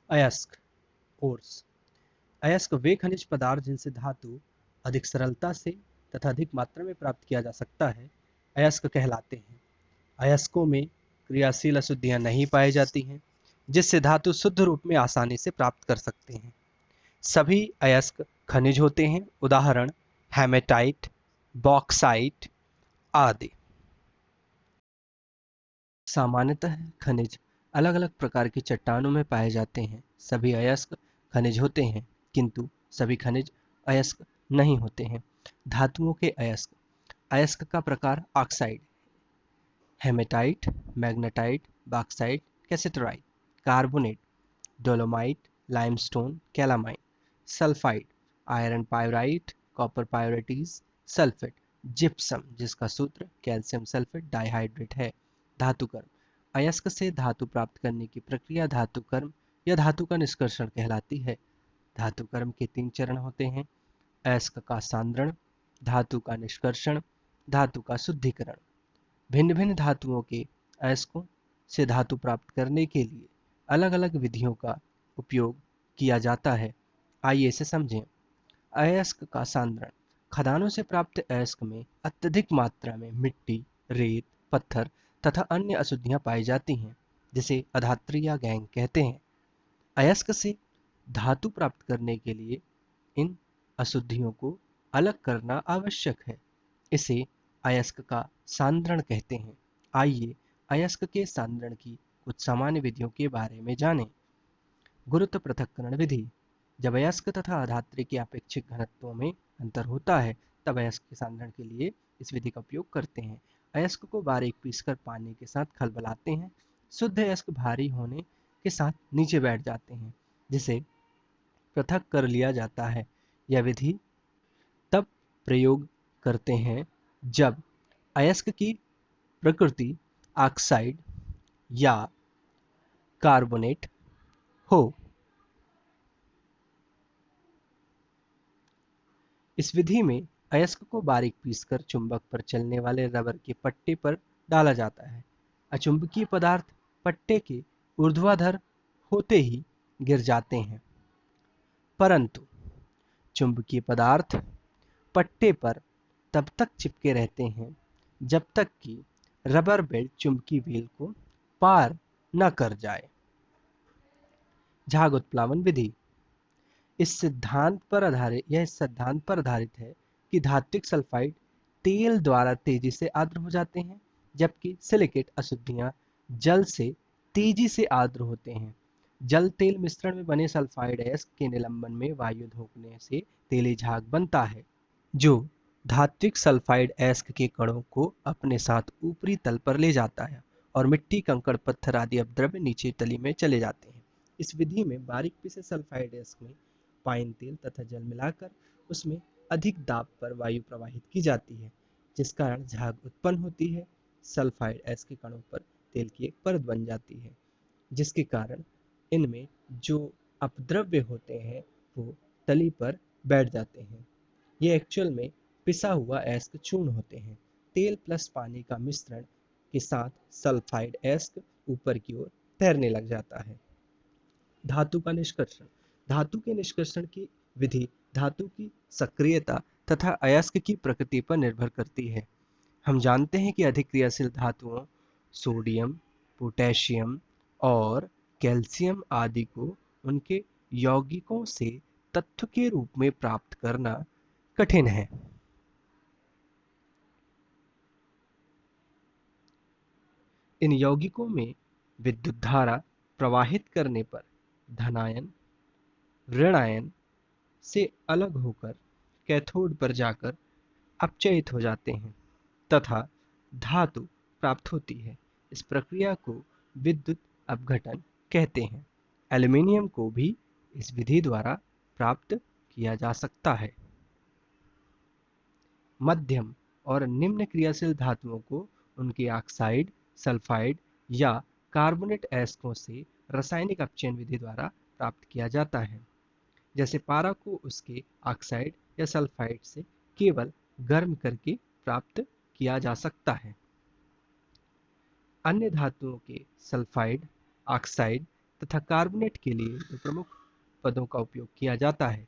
अयस्क ओर्स। अयस्क वे खनिज पदार्थ जिनसे धातु अधिक सरलता से तथा अधिक मात्रा में प्राप्त किया जा सकता है, अयस्क कहलाते हैं। अयस्कों में क्रियाशील अशुद्धियां नहीं पाई जाती हैं, जिससे धातु शुद्ध रूप में आसानी से प्राप्त कर सकते हैं। सभी अयस्क खनिज होते हैं, उदाहरण हेमेटाइट, बॉक्साइट आदि। सामान्यतः खनिज अलग अलग प्रकार की चट्टानों में पाए जाते हैं। सभी अयस्क खनिज होते हैं, किंतु सभी खनिज अयस्क नहीं होते हैं। धातुओं के अयस्क। अयस्क का प्रकार oxide, hematite, magnetite, bauxite, cassiterite, carbonate, dolomite, limestone, calamine, sulphide, iron pyrite, copper pyrites, sulphate, gypsum जिसका सूत्र कैल्शियम सल्फेट डाइहाइड्रेट है। धातुकर्म। अयस्क से धातु प्राप्त करने की प्रक्रिया धातुकर्म या धातु का निष्कर्षण कहलाती है। धातुकर्म के 3 चरण होते हैं: अयस्क का सांद्रण, धातु का निष्कर्षण, धातु का शुद्धिकरण। भिन्न भिन्न धातुओं के अयस्कों से धातु प्राप्त करने के लिए अलग अलग विधियों का उपयोग किया जाता है। आइए इसे समझें। अयस्क का सांद्रण। खदानों से प्राप्त अयस्क में अत्यधिक मात्रा में मिट्टी, रेत, पत्थर तथा अन्य अशुद्धियां पाई जाती हैं, जिसे अधात्री या गैंग कहते हैं। अयस्क से धातु प्राप्त करने के लिए इन अशुद्धियों को अलग करना आवश्यक है। इसे अयस्क का सांद्रण कहते हैं। आइए अयस्क के सांद्रण की कुछ सामान्य विधियों के बारे में जानें। गुरुत्व पृथक्करण विधि। जब अयस्क तथा अधात्री के अपेक्षिक घनत्वों में अंतर होता है, तब अयस्क के सांद्रण के लिए इस विधि का उपयोग करते हैं। अयस्क को बारीक पीसकर पानी के साथ खलबलाते हैं। शुद्ध अयस्क भारी होने के साथ नीचे बैठ जाते हैं, जिसे पृथक कर लिया जाता है। यह विधि तब प्रयोग करते हैं जब अयस्क की प्रकृति ऑक्साइड या कार्बोनेट हो। इस विधि में अयस्क को बारीक पीसकर चुंबक पर चलने वाले रबर के पट्टे पर डाला जाता है। अचुंबकीय पदार्थ पट्टे के ऊर्ध्वाधर होते ही गिर जाते हैं, परंतु चुंबकीय पदार्थ पट्टे पर तब तक चिपके रहते हैं जब तक कि रबर बेल्ट चुंबकीय व्हील को पार न कर जाए। झाग उत्प्लावन विधि। इस सिद्धांत पर आधारित है कि धात्विक सल्फाइड तेल द्वारा तेजी से आर्द्र हो जाते हैं, जबकि सिलिकेट अशुद्धियां जल से तेजी से आर्द्र होते हैं। जल तेल मिश्रण में बने सल्फाइड अयस्क के निलंबन में वायु धोखने से तेली झाग बनता है, जो धात्विक सल्फाइड अयस्क के कणों को अपने साथ ऊपरी तल पर ले जाता है और मिट्टी, कंकड़, पत्थर आदि अपद्रव्य नीचे तली में चले जाते हैं। इस विधि में बारीक पीसे सल्फाइड अयस्क में पाइन तेल तथा जल मिलाकर उसमें अधिक दाब पर वायु प्रवाहित की जाती है, जिस कारण झाग उत्पन्न होती है। सल्फाइड अयस्क के कणों पर तेल की एक परत बन जाती है, जिसके कारण इनमें जो अपद्रव्य होते हैं वो तली पर बैठ जाते हैं। ये एक्चुअल में पिसा हुआ अयस्क चूर्ण होते हैं। तेल प्लस पानी का मिश्रण के साथ सल्फाइड अयस्क ऊपर की ओर तैरने लग जाता है। धातु का निष्कर्षण। धातु के निष्कर्षण की विधि धातु की सक्रियता तथा अयस्क की प्रकृति पर निर्भर करती है। हम जानते हैं कि अधिक क्रियाशील धातुओं सोडियम, पोटेशियम और कैल्शियम आदि को उनके यौगिकों से तत्व के रूप में प्राप्त करना कठिन है। इन यौगिकों में विद्युत धारा प्रवाहित करने पर धनायन ऋणायन से अलग होकर कैथोड पर जाकर अपचयित हो जाते हैं तथा धातु प्राप्त होती है। इस प्रक्रिया को विद्युत अपघटन कहते हैं। एल्यूमीनियम को भी इस विधि द्वारा प्राप्त किया जा सकता है। मध्यम और निम्न क्रियाशील धातुओं को उनके ऑक्साइड, सल्फाइड या कार्बोनेट अयस्कों से रासायनिक अपचयन विधि द्वारा प्राप्त किया जाता है। जैसे पारा को उसके ऑक्साइड या सल्फाइड से केवल गर्म करके प्राप्त किया जा सकता है। अन्य धातुओं के सल्फाइड, ऑक्साइड तथा कार्बोनेट के लिए दो प्रमुख पदों का उपयोग किया जाता है,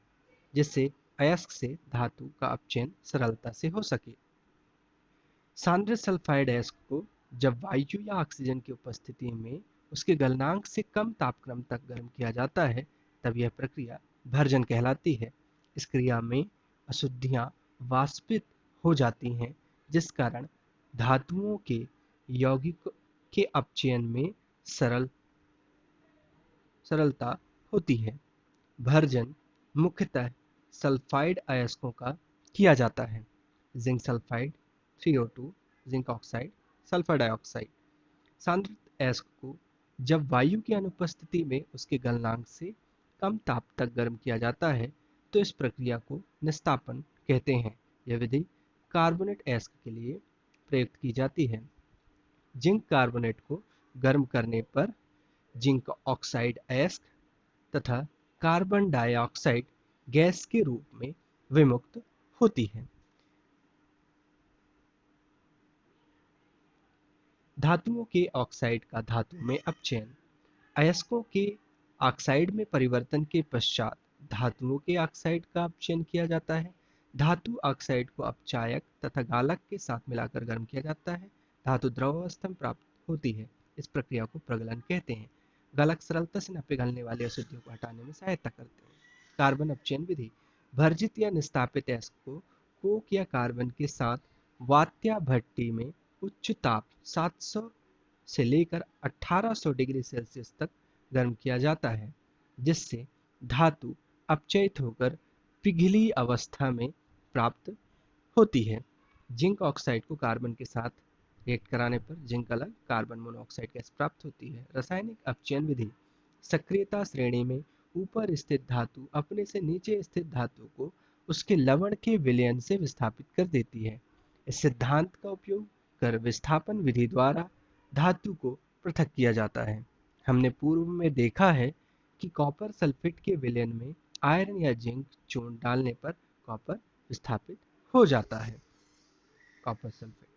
जिससे अयस्क से धातु का अपचयन सरलता से हो सके। सांद्र सल्फाइड अयस्क को जब वायु या ऑक्सीजन की उपस्थिति में उसके गलनांक से कम तापक्रम तक गर्म किया जाता है, तब यह प्रक्रिया भर्जन कहलाती है। इस क्रिया में अशुद्धियां वाष्पित हो जाती हैं, जिस कारण धातुओं के यौगिक के अपचयन में सरलता होती है। भर्जन मुख्यतः सल्फाइड अयस्कों का किया जाता है। Zinc sulphide, 3O2, zinc oxide, sulphur dioxide. सांद्रित अयस्क को जब वायु की अनुपस्थिति में उसके गलनांक से कम ताप तक गर्म किया जाता है, तो इस प्रक्रिया को निस्तापन कहते हैं। यह विधि कार्बोनेट अयस्क के लिए प्रयुक्त की जाती है। जिंक कार्बोनेट को गर्म करने पर जिंक ऑक्साइड अयस्क तथा कार्बन डाइऑक्साइड गैस के रूप में विमुक्त होती है। धातुओं के ऑक्साइड का धातु में अपचयन। अयस्कों के ऑक्साइड में परिवर्तन के पश्चात धातुओं के ऑक्साइड का अपचयन किया जाता है। धातु ऑक्साइड को अपचायक तथा गालक के साथ मिलाकर गर्म किया जाता है। धातु द्रव अवस्था में प्राप्त होती है। इस प्रक्रिया को प्रगलन कहते हैं। गालक सरलता से न पिघलने वाली अशुद्धियों को हटाने में सहायता करते हैं। कार्बन अपचयन विधि। भर्जित या निस्तापित अयस्क को कोक या कार्बन के साथ वात्या भट्टी में उच्च ताप 700 से लेकर 1800 डिग्री सेल्सियस तक गर्म किया जाता है, जिससे धातु अपचयित होकर पिघली अवस्था में प्राप्त होती है। जिंक ऑक्साइड को कार्बन के साथ रिएक्ट कराने पर जिंक अलग कार्बन मोनोऑक्साइड गैस प्राप्त होती है। रासायनिक अपचयन विधि। सक्रियता श्रेणी में ऊपर स्थित धातु अपने से नीचे स्थित धातु को उसके लवण के विलयन से विस्थापित कर देती है। इस सिद्धांत का उपयोग कर विस्थापन विधि द्वारा धातु को पृथक किया जाता है। हमने पूर्व में देखा है कि कॉपर सल्फेट के विलयन में आयरन या जिंक चूर्ण डालने पर कॉपर विस्थापित हो जाता है। Copper sulphate